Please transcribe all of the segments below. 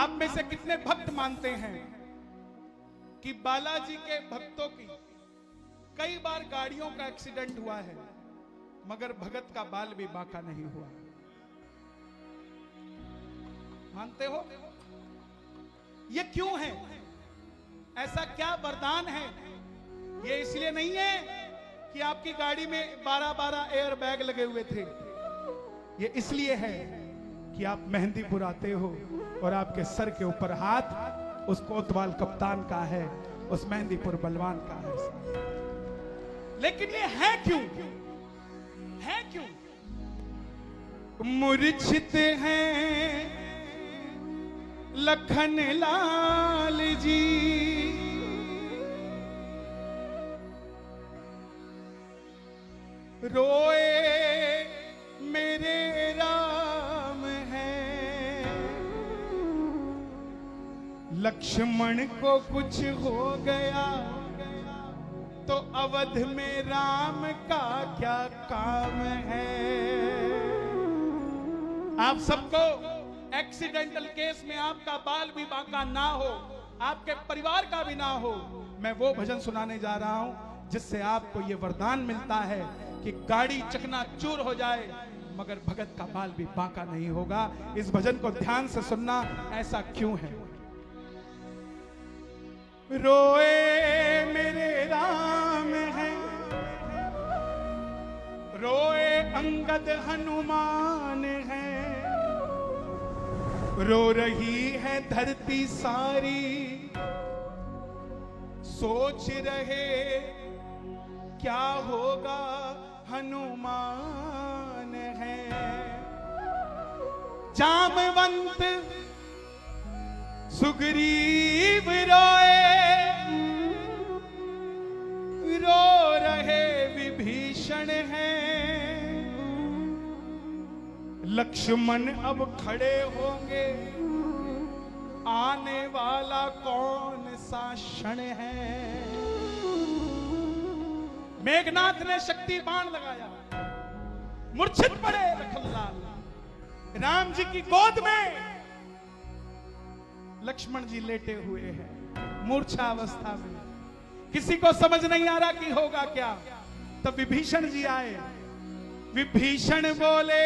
आप में से कितने भक्त मानते हैं कि बालाजी के भक्तों की कई बार गाड़ियों का एक्सीडेंट हुआ है, मगर भगत का बाल भी बांका नहीं हुआ? मानते हो? ये क्यों है? ऐसा क्या वरदान है? ये इसलिए नहीं है कि आपकी गाड़ी में 12-12 एयर बैग लगे हुए थे। ये इसलिए है कि आप मेहंदीपुर आते हो और आपके सर के ऊपर हाथ उस कोतवाल कप्तान का है, उस मेहंदीपुर बलवान का है। लेकिन ये है क्यों? है क्यों? मूर्छित हैं लखन लाल जी, रोए मेरे राम हैं। लक्ष्मण को कुछ हो गया तो अवध में राम का क्या काम है? आप सबको एक्सीडेंटल केस में आपका बाल भी बांका ना हो, आपके परिवार का भी ना हो, मैं वो भजन सुनाने जा रहा हूं जिससे आपको ये वरदान मिलता है कि गाड़ी चकनाचूर हो जाए मगर भगत का बाल भी बांका नहीं होगा। इस भजन को ध्यान से सुनना। ऐसा क्यों है? रोए मेरे राम हैं, रोए अंगद हनुमान हैं, रो रही है धरती सारी, सोच रहे क्या होगा हनुमान है। जामवंत सुग्रीव रोए, रो रहे विभीषण हैं, लक्ष्मण अब खड़े होंगे, आने वाला कौन सा क्षण है। मेघनाथ ने शक्ति बाण लगाया, मूर्छित पड़े लखनलाल। राम जी की गोद में लक्ष्मण जी लेटे हुए हैं मूर्छा अवस्था में। किसी को समझ नहीं आ रहा कि होगा क्या। तब विभीषण जी आए। विभीषण बोले,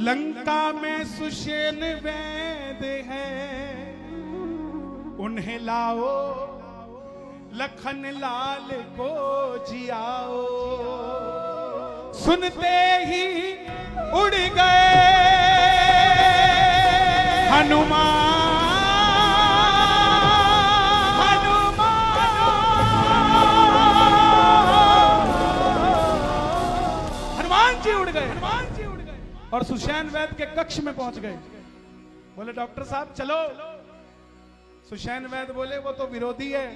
लंका में सुषेण वैद है, उन्हें लाओ लखन लाल को जियाओ। सुनते ही उड़ गए हनुमान। हनुमान जी उड़ गए और सुषेण वैद के कक्ष में पहुंच गए। बोले डॉक्टर साहब चलो। सुषेण वैद बोले वो तो विरोधी है,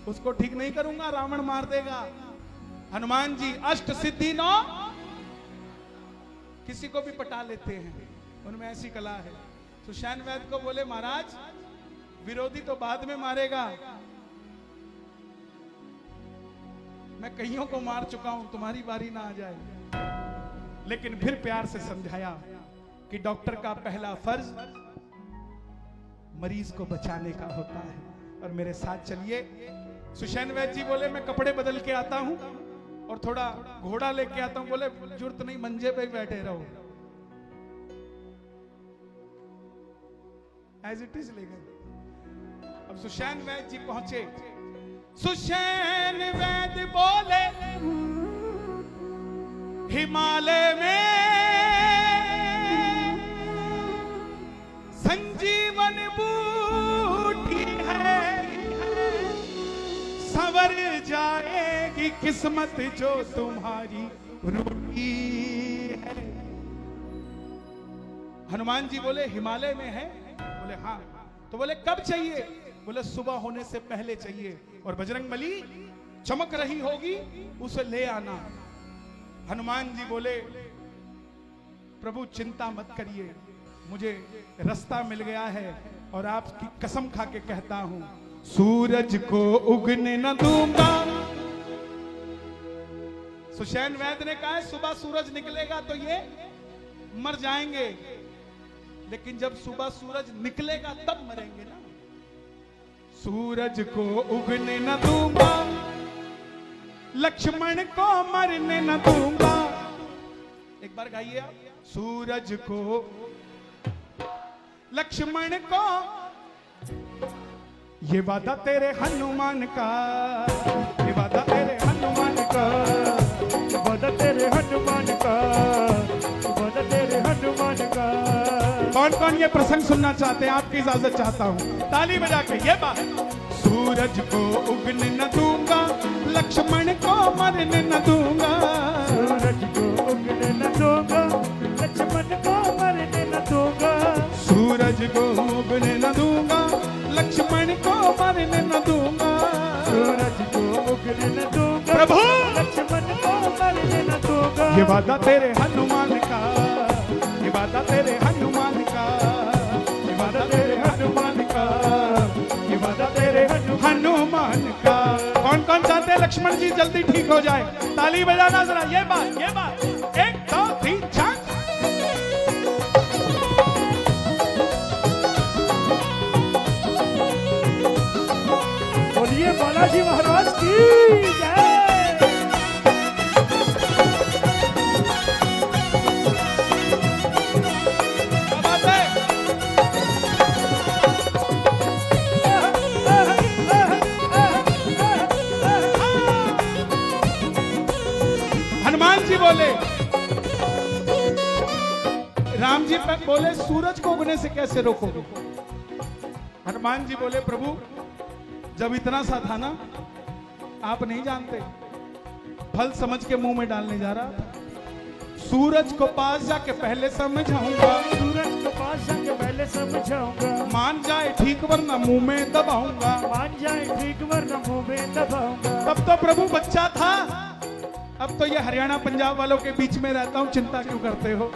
उसको ठीक नहीं करूंगा, रावण मार देगा। हनुमान जी अष्ट सिद्धि 9 किसी को भी पटा लेते हैं, उनमें ऐसी कला है। सुषेण वैद को बोले महाराज विरोधी तो बाद में मारेगा, मैं कईयों को मार चुका हूं, तुम्हारी बारी ना आ जाए। लेकिन फिर प्यार से समझाया कि डॉक्टर का पहला फर्ज मरीज को बचाने का होता है, और मेरे साथ चलिए। सुषेण वैद जी बोले मैं कपड़े बदल के आता हूं और थोड़ा घोड़ा लेके आता हूं। बोले जरूरत नहीं, मंजे पे बैठे रहो। एज इट इज ले गए। अब सुषेण वैद जी पहुंचे। सुषेण वैद बोले हिमालय में संजीवन बूटी है, संवर जाएगी किस्मत जो तुम्हारी रूठी है। हनुमान जी बोले हिमालय में है? बोले हाँ। तो बोले कब चाहिए? बोले सुबह होने से पहले चाहिए, और बजरंगबली चमक रही होगी उसे ले आना। हनुमान जी बोले प्रभु चिंता मत करिए, मुझे रास्ता मिल गया है, और आपकी कसम खा के कहता हूं सूरज को उगने न दूंगा। सुषेण वैद ने कहा सुबह सूरज निकलेगा तो ये मर जाएंगे, लेकिन जब सुबह सूरज निकलेगा तब मरेंगे ना। सूरज को उगने न दूंगा, लक्ष्मण को मरने न दूंगा। एक बार गाइए आप। सूरज को, लक्ष्मण को, ये वादा तेरे हनुमान का, ये वादा तेरे हनुमान का, वादा तेरे हनुमान का, वादा तेरे हनुमान का। कौन कौन ये प्रसंग सुनना चाहते हैं? आपकी इजाजत चाहता हूं, ताली बजा के ये बात। सूरज को उगने न दूंगा, लक्ष्मण को मरने न दूंगा। सूरज को उगने न दूंगा, लक्ष्मण को मरने न दूंगा। सूरज को उगने न दूंगा, लक्ष्मण को मरने न दूंगा। सूरज को उगने न दूंगा, प्रभु लक्ष्मण को मरने न दूंगा। ये वादा तेरे हनुमान का, ये वादा तेरे हनुमान का, ये वादा तेरे हनुमान का, ये वादा तेरे हनुमान का। कौन कौन चाहते हैं लक्ष्मण जी जल्दी ठीक हो जाए? ताली बजाना जरा। ये बात, ये बात। 1 2 3 4। बोलिए बालाजी महाराज की जय। क्या बात है? हनुमान जी बोले, राम जी पर बोले सूरज को उगने से कैसे रोकोगे? हनुमान जी बोले प्रभु जब इतना सा था ना, आप नहीं जानते, फल समझ के मुंह में डालने जा रहा था। सूरज को पास जाके पहले समझाऊंगा, सूरज को पास जाके पहले समझाऊंगा। मान जाए ठीक वरना मुंह में दबाऊंगा। मान जाए ठीक वरना मुंह में दबाऊंगा। तब तो प्रभु बच्चा था, अब तो ये हरियाणा पंजाब वालों के बीच में रहता हूँ, चिंता क्यों करते हो?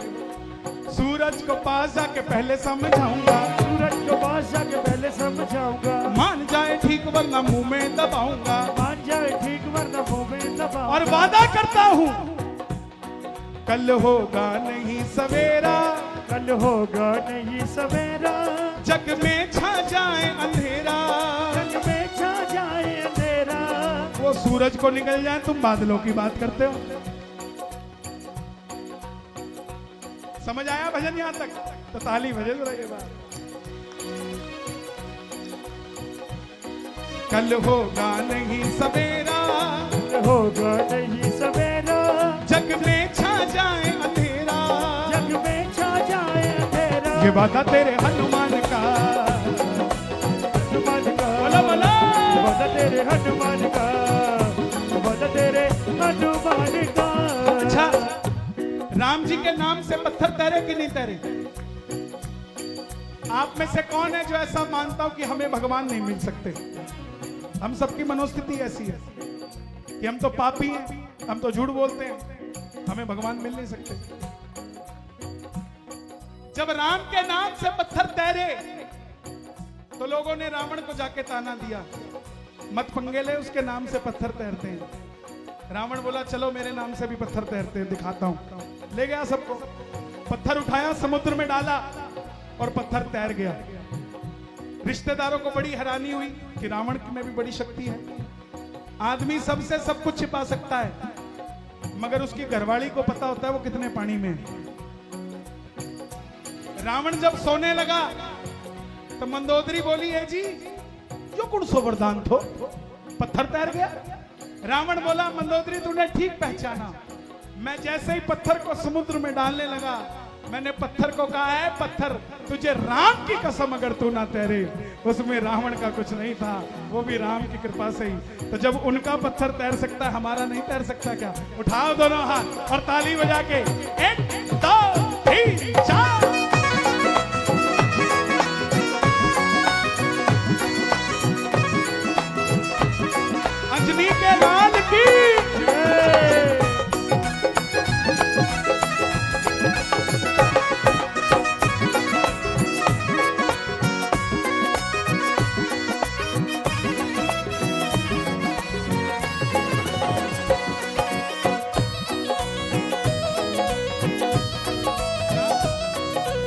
सूरज को पास जाके पहले समझाऊंगा, सूरज को पास जाके पहले समझाऊंगा। मान जाए ठीक वरना मुंह में दबाऊंगा। मान जाए ठीक वरना मुंह में दबाऊंगा। और वादा करता हूँ कल होगा नहीं सवेरा, कल होगा नहीं सवेरा। जग में छा जाए अंधेरा, जग में छा जाए अंधेरा। वो सूरज को निकल जाए, तुम बादलों की बात करते हो। समझ आया भजन यहां तक? तो ताली बजे जरा ये बात। कल होगा नहीं सवेरा, कल होगा नहीं सवेरा। जग में छा जाए अंधेरा, जग में छा जाए अंधेरा। ये वादा तेरे हनुमान का, हनुमान का, बोला बोला। वादा तेरे हनुमान का, वादा तेरे हनुमान का। अच्छा, राम जी के नाम से पत्थर तैरे कि नहीं तैरे? आप में से कौन है जो ऐसा मानता हो कि हमें भगवान नहीं मिल सकते? हम सबकी मनोस्थिति ऐसी है कि हम तो पापी हैं, हम तो झूठ बोलते हैं, हमें भगवान मिल नहीं सकते। जब राम के नाम से पत्थर तैरे तो लोगों ने रावण को जाके ताना दिया, मत पंगे ले, उसके नाम से पत्थर तैरते हैं। रावण बोला चलो मेरे नाम से भी पत्थर तैरते हैं, दिखाता हूं। ले गया सबको, पत्थर उठाया, समुद्र में डाला और पत्थर तैर गया। रिश्तेदारों को बड़ी हैरानी हुई कि रावण में भी बड़ी शक्ति है। आदमी सबसे सब कुछ छिपा सकता है, मगर उसकी घरवाली को पता होता है वो कितने पानी में है। रावण जब सोने लगा तो मंदोदरी बोली है जी जो कुण सो वरदान थो, पत्थर तैर गया। रावण बोला मंदोदरी तूने ठीक पहचाना, मैं जैसे ही पत्थर को समुद्र में डालने लगा, मैंने पत्थर को कहा है पत्थर तुझे राम की कसम अगर तू ना तैरे। उसमें रावण का कुछ नहीं था, वो भी राम की कृपा से ही। तो जब उनका पत्थर तैर सकता है, हमारा नहीं तैर सकता क्या? उठाओ दोनों हाथ और ताली बजा के 1 2 3 4। अंजनी के लाल की जय।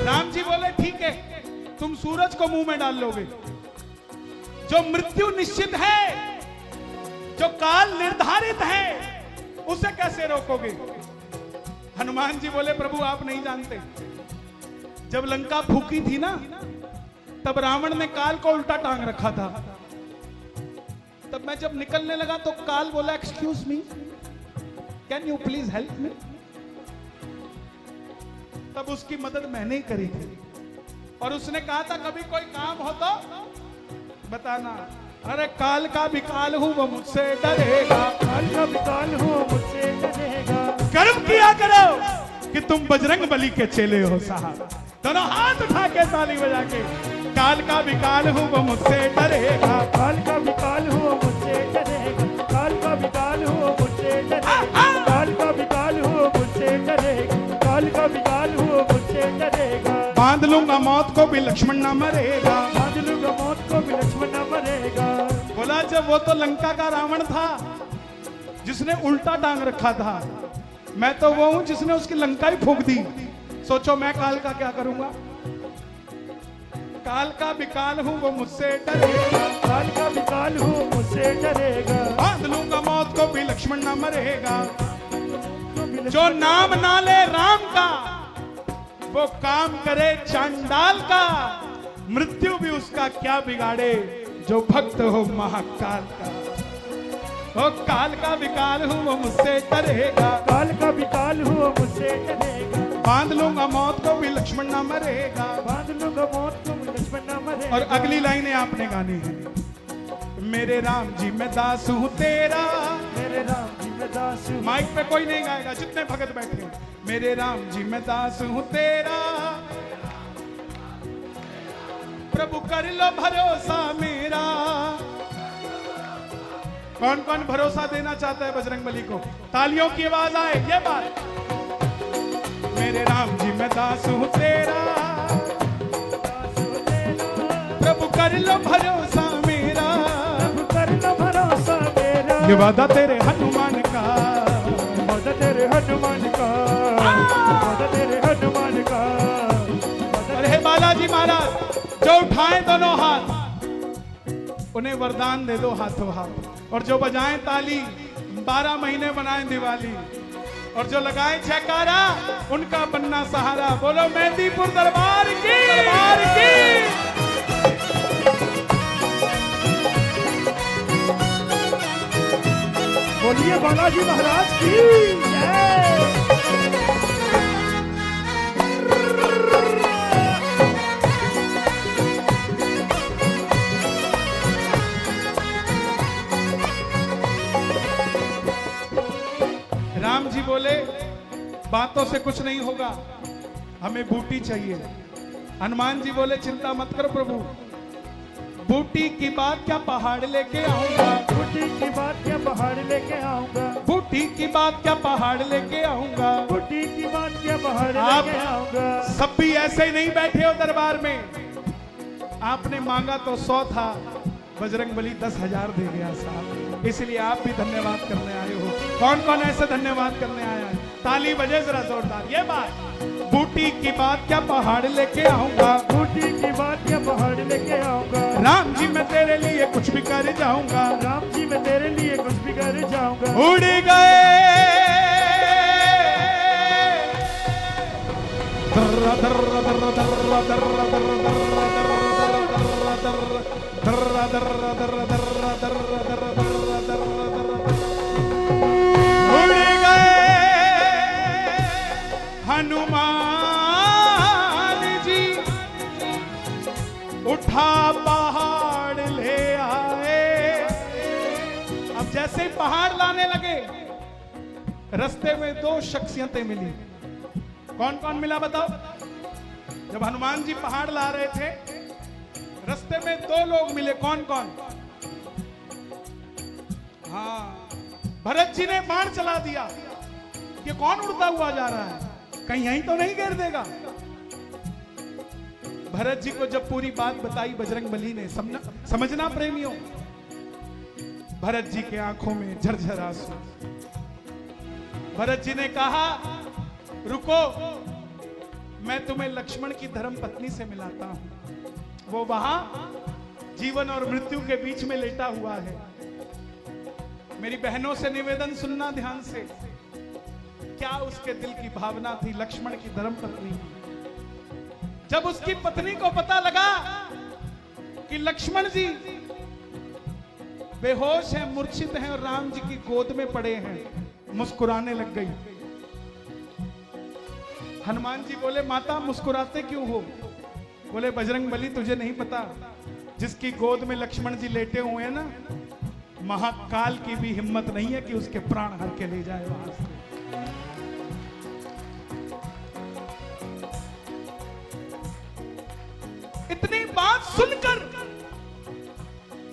राम जी बोले ठीक है सूरज को मुंह में डाल लोगे? जो मृत्यु निश्चित है, जो काल निर्धारित है, उसे कैसे रोकोगे? हनुमान जी बोले प्रभु आप नहीं जानते, जब लंका फूकी थी ना, तब रावण ने काल को उल्टा टांग रखा था। तब मैं जब निकलने लगा तो काल बोला excuse me, can you please help me? तब उसकी मदद मैंने ही करी थी और उसने कहा था कभी कोई काम हो तो बताना। अरे काल का भी काल हूं वो मुझसे डरेगा, काल का भी काल हूँ मुझसे डरेगा। कर्म किया करो कि तुम बजरंग बली के चेले हो साहब। दोनों हाथ उठा के ताली बजा के, काल का भी काल हूं वो मुझसे डरेगा, काल का भी काल हूँ मुझसे डरेगा, काल का भी काल हूँ मुझसे डरेगा, काल का भी काल हूँ मुझसे डरेगा, काल का भी काल हूँ मुझसे डरेगा। बांध लूंगा मौत को भी लक्ष्मण न मरेगा, बांध लूंगा मौत को भी लक्ष्मण न मरेगा। बोला जब वो तो लंका का रावण था जिसने उल्टा टांग रखा था, मैं तो वो हूं जिसने उसकी लंका ही फूंक दी। सोचो मैं काल का क्या करूंगा? काल का भी काल हूं वो मुझसे डरेगा, काल का भी काल हूँ मुझसे डरेगा। बांध लूंगा मौत को भी लक्ष्मण न मरेगा। जो नाम ना ले राम का वो काम करे चांडाल का, मृत्यु भी उसका क्या बिगाड़े जो भक्त हो महाकाल का। वो काल का भी काल हूं वो मुझसे डरेगा, काल का भी काल हूँ मुझसे डरेगा। बांध लूंगा मौत को भी लक्ष्मण न मरेगा। बांध लूंगा मौत को भी लक्ष्मण न मरेगा। और अगली लाइनें आपने गानी है। मेरे राम जी मैं दास हूं तेरा, मेरे राम जी मैं दास हूँ। माइक पे कोई नहीं गाएगा, जितने भगत बैठे हैं। मेरे राम जी मैं दास हूं तेरा, प्रभु कर लो भरोसा मेरा। कौन कौन भरोसा देना चाहता है बजरंगबली को? तालियों की आवाज आए ये बात। मेरे राम जी मैं दास हूं तेरा, प्रभु कर लो भरोसा मेरा, प्रभु कर लो भरोसा मेरा। ये वादा तेरे हनुमान का, वादा तेरे हनुमान का, वादा तेरे हनुमान का। अरे हे बालाजी महाराज, जो उठाएं दोनों हाथ उन्हें वरदान दे दो हाथों हाथ, और जो बजाएं ताली 12 महीने बनाएं दिवाली, और जो लगाएं जयकारा उनका बनना सहारा। बोलो मेहंदीपुर दरबार की, दरबार की। बोलिए बालाजी महाराज की जय। राम जी बोले बातों से कुछ नहीं होगा, हमें बूटी चाहिए। हनुमान जी बोले चिंता मत करो प्रभु, बूटी की बात क्या पहाड़ लेके आऊंगा, बूटी की बात क्या पहाड़ लेके आऊंगा, बूटी की बात क्या पहाड़ लेके आऊंगा। बूटी की बात क्या पहाड़ आप लेके आऊंगा। सब भी ऐसे ही नहीं बैठे हो दरबार में, आपने मांगा तो 100 था, बजरंगबली 10,000 दे गया साहब, इसलिए आप भी धन्यवाद करने आए हो। कौन कौन ऐसे धन्यवाद करने आया है? ताली बजे जरा जोरदार। ये बात, बूटी की बात क्या पहाड़ लेके आऊंगा, बूटी की बात क्या पहाड़ लेके आऊंगा। राम जी मैं तेरे लिए कुछ भी कर जाऊंगा, राम जी मैं तेरे लिए कुछ भी कर जाऊंगा। उड़ गए दर्रा दर्रा दर्रा दर्रा दर्रा दर्रा दर्रा दर्रा दर्रा दर्रा दर्रा दर्रा दर्रा दर्रा दर्रा दर्रा दर्रा दर्रा। उड़ गए हनुमान जी, उठा पहाड़ ले आए। अब जैसे ही पहाड़ लाने लगे, रास्ते में 2 शख्सियतें मिली। कौन कौन मिला बताओ? जब हनुमान जी पहाड़ ला रहे थे, रास्ते में 2 लोग मिले। कौन कौन? हाँ, भरत जी ने बाण चला दिया। ये कौन उड़ता हुआ जा रहा है? कहीं यहीं तो नहीं गिर देगा? भरत जी को जब पूरी बात बताई बजरंगबली ने, समझना प्रेमियों, भरत जी के आंखों में झरझर आंसू। भरत जी ने कहा रुको, मैं तुम्हें लक्ष्मण की धर्म पत्नी से मिलाता हूं। वो वहां जीवन और मृत्यु के बीच में लेटा हुआ है। मेरी बहनों से निवेदन सुनना ध्यान से, क्या उसके दिल की भावना थी लक्ष्मण की धर्मपत्नी की। जब उसकी पत्नी को पता लगा कि लक्ष्मण जी बेहोश हैं, मूर्छित हैं और राम जी की गोद में पड़े हैं, मुस्कुराने लग गई। हनुमान जी बोले, माता मुस्कुराते क्यों हो? बोले, बजरंगबली तुझे नहीं पता, जिसकी गोद में लक्ष्मण जी लेटे हुए हैं ना, महाकाल की भी हिम्मत नहीं है कि उसके प्राण हर के ले जाए वहां से। इतनी बात सुनकर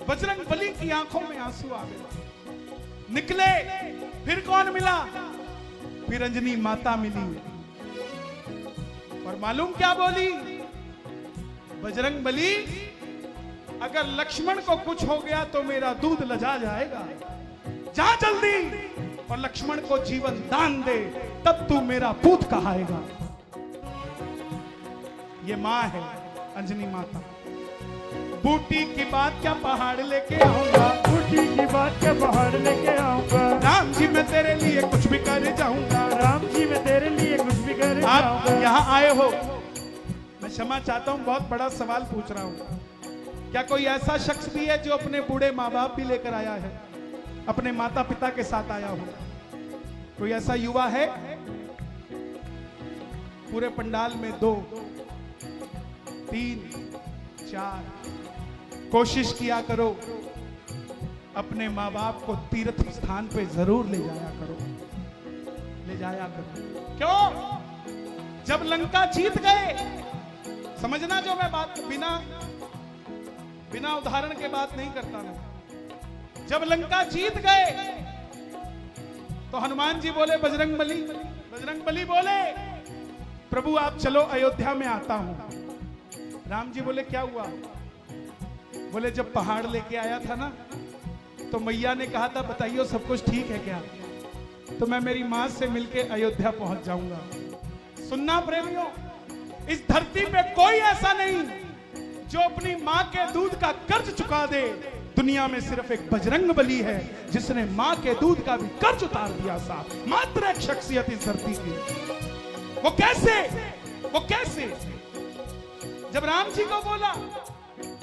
बजरंगबली की आंखों में आंसू आ गए। निकले, फिर कौन मिला? फिर अंजनी माता मिली और मालूम क्या बोली? बजरंगबली, अगर लक्ष्मण को कुछ हो गया तो मेरा दूध लजा जाएगा, जा जल्दी और लक्ष्मण को जीवन दान दे, तब तू मेरा पूत कहाएगा। ये मां है अंजनी माता। बूटी की बात क्या पहाड़ लेके आऊंगा, बूटी की बात क्या पहाड़ लेके आऊंगा, राम जी मैं तेरे लिए कुछ भी कर जाऊंगा, राम जी मैं तेरे लिए कुछ भी कर आप जाऊंगा। यहाँ आए हो, मैं क्षमा चाहता हूँ, बहुत बड़ा सवाल पूछ रहा हूँ। क्या कोई ऐसा शख्स भी है जो अपने बूढ़े माँ बाप भी लेकर आया है, अपने माता पिता के साथ आया हो? कोई ऐसा युवा है? पूरे पंडाल में 2, 3, 4 कोशिश किया करो, अपने माँ बाप को तीर्थ स्थान पे जरूर ले जाया करो, ले जाया करो। क्यों? जब लंका जीत गए, समझना जो मैं बात बिना उदाहरण के बात नहीं करता मैं। जब लंका जीत गए तो हनुमान जी बोले, बजरंगबली, बजरंगबली बोले, प्रभु आप चलो, अयोध्या में आता हूं। राम जी बोले, क्या हुआ? बोले, जब पहाड़ लेके आया था ना, तो मैया ने कहा था बताइए सब कुछ ठीक है क्या, तो मैं मेरी मां से मिलके अयोध्या पहुंच जाऊंगा। सुनना प्रेमियों, इस धरती पे कोई ऐसा नहीं जो अपनी मां के दूध का कर्ज चुका दे। दुनिया में सिर्फ एक बजरंगबली है जिसने मां के दूध का भी कर्ज उतार दिया साहब। मात्र एक शख्सियत इस धरती की। वो कैसे? वो कैसे? जब राम जी को बोला,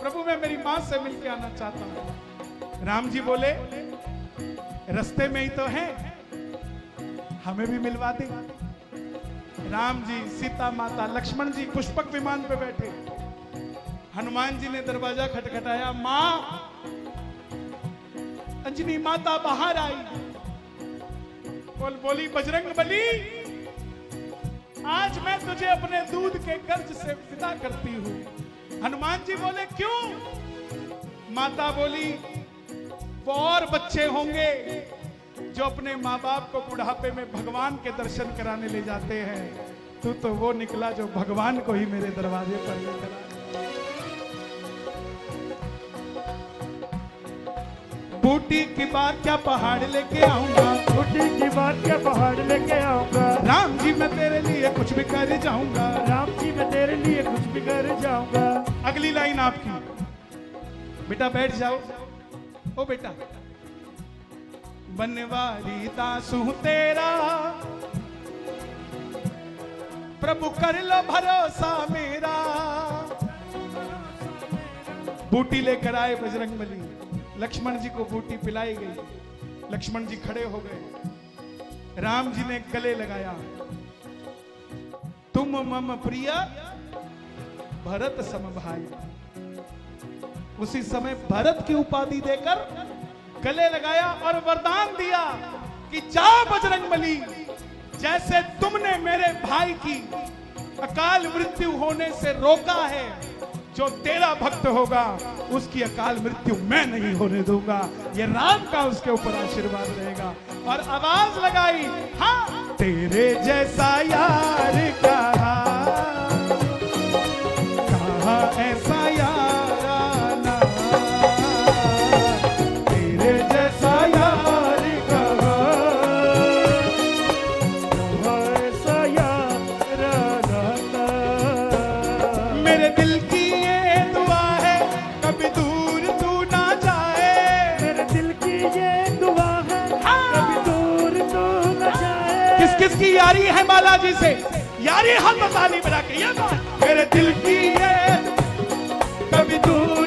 प्रभु मैं मेरी मां से मिलके आना चाहता हूं, राम जी बोले, रास्ते में ही तो है, हमें भी मिलवा दे। राम जी, सीता माता, लक्ष्मण जी पुष्पक विमान पे बैठे। हनुमान जी ने दरवाजा खटखटाया, मां, अंजनी माता बाहर आई। बोली, बजरंगबली, आज मैं तुझे अपने दूध के कर्ज से विदा करती हूं। हनुमान जी बोले, क्यों? माता बोली, वो और बच्चे होंगे जो अपने माँ बाप को बुढ़ापे में भगवान के दर्शन कराने ले जाते हैं, तू तो वो निकला जो भगवान को ही मेरे दरवाजे पर लेकर आया। बूटी की बात क्या पहाड़ लेके आऊंगा, बूटी की बात क्या पहाड़ लेके आऊंगा, राम जी मैं तेरे लिए कुछ भी कर जाऊंगा, राम जी मैं तेरे लिए कुछ भी कर जाऊंगा। अगली लाइन आपकी, बेटा बैठ जाओ। ओ बेटा, बनवारी दासू तेरा, प्रभु कर लो भरोसा मेरा। बूटी लेकर आए बजरंगबली, लक्ष्मण जी को बूटी पिलाई गई। लक्ष्मण जी खड़े हो गए, राम जी ने गले लगाया, तुम मम प्रिय भरत सम भाई। उसी समय भरत की उपाधि देकर गले लगाया और वरदान दिया कि जाओ बजरंगबली, जैसे तुमने मेरे भाई की अकाल मृत्यु होने से रोका है, जो तेरा भक्त होगा उसकी अकाल मृत्यु मैं नहीं होने दूंगा। ये राम का उसके ऊपर आशीर्वाद रहेगा। और आवाज लगाई, हाँ तेरे जैसा यार कहा ऐसा याराना, तेरे जैसा यार कहा ऐसा यार रहना। मेरे दिल की ये दुआ किस किस की यारी है बालाजी से? यारी हम ताली बजा के ये बात, मेरे दिल की ये कभी दूर